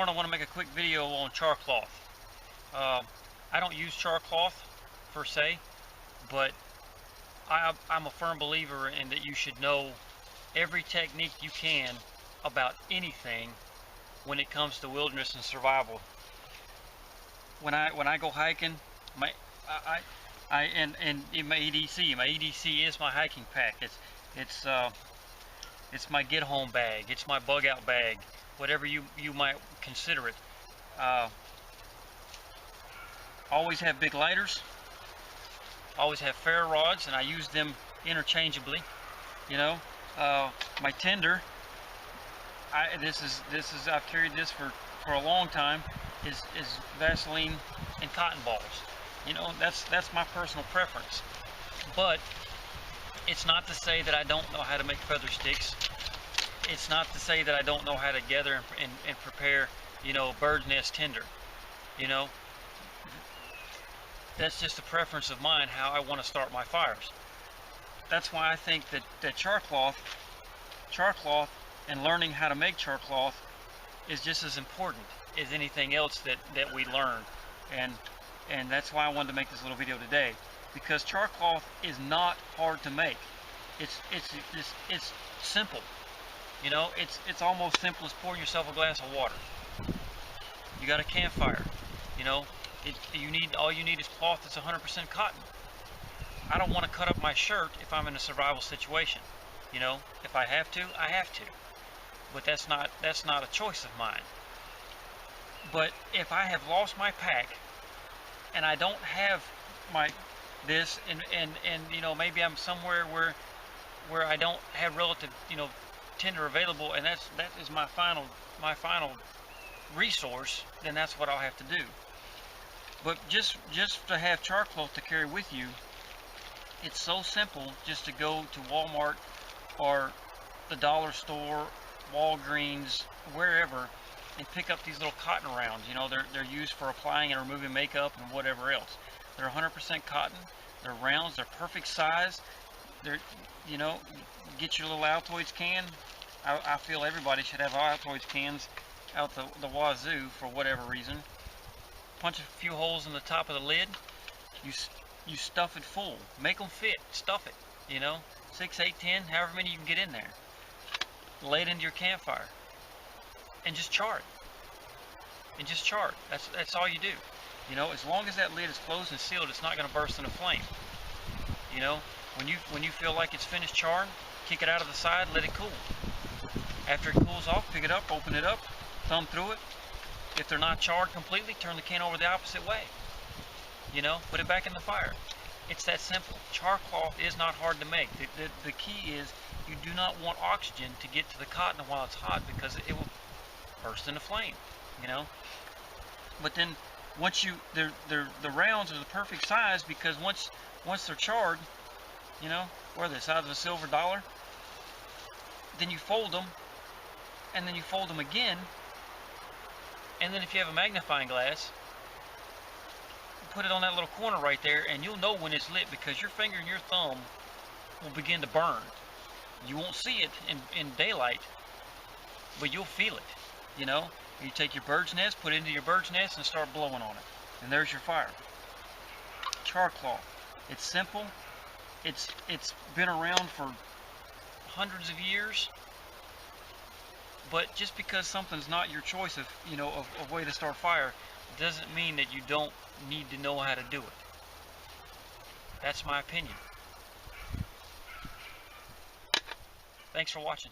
morning I want to make a quick video on char cloth. I don't use char cloth per se, but I'm a firm believer in that you should know every technique you can about anything when it comes to wilderness and survival. When I go hiking, in my EDC is my hiking pack. It's my get home bag. It's my bug out bag, whatever you might consider it. Always have big lighters. Always have ferro rods, and I use them interchangeably. You know, my tinder. I've carried this for a long time. Is Vaseline and cotton balls. You know, that's my personal preference. But it's not to say that I don't know how to make feather sticks. It's not to say that I don't know how to gather and prepare, you know, bird's nest tinder. You know, that's just a preference of mine, how I want to start my fires. That's why I think that char cloth and learning how to make char cloth is just as important as anything else that we learn. And that's why I wanted to make this little video today, because char cloth is not hard to make. It's simple. You know, it's almost simple as pouring yourself a glass of water. You got a campfire. You know, all you need is cloth that's 100% cotton. I don't want to cut up my shirt if I'm in a survival situation. You know, if I have to, I have to. But that's not a choice of mine. But if I have lost my pack and I don't have this and you know, maybe I'm somewhere where I don't have relative, you know, tinder available, and that is my final resource, then that's what I'll have to do. But just to have char cloth to carry with you, it's so simple just to go to Walmart or the dollar store, Walgreens, wherever, and pick up these little cotton rounds. You know, they're used for applying and removing makeup and whatever else. They're 100% cotton. They're rounds. They're perfect size. They're, you know, get your little Altoids can. I feel everybody should have Altoids cans out the wazoo for whatever reason. Punch a few holes in the top of the lid. You stuff it full. Make them fit. Stuff it. You know, 6, 8, 10, however many you can get in there. Lay it into your campfire, and just char it. And just char it. That's all you do. You know, as long as that lid is closed and sealed, it's not going to burst into flame. You know, when you feel like it's finished charring, kick it out of the side, let it cool. After it cools off, pick it up, open it up, thumb through it. If they're not charred completely, turn the can over the opposite way. You know, put it back in the fire. It's that simple. Char cloth is not hard to make. The key is you do not want oxygen to get to the cotton while it's hot, because it will burst into flame. You know. But then once the rounds are the perfect size, because once they're charred, you know, where the size of a silver dollar, then you fold them, and then you fold them again, and then if you have a magnifying glass, put it on that little corner right there, and you'll know when it's lit, because your finger and your thumb will begin to burn. You won't see it in daylight, but you'll feel it. You know, you take your bird's nest, put it into your bird's nest, and start blowing on it, and there's your fire. Char cloth. It's simple. It's been around for hundreds of years. But just because something's not your choice of, you know, of way to start fire, doesn't mean that you don't need to know how to do it. That's my opinion. Thanks for watching.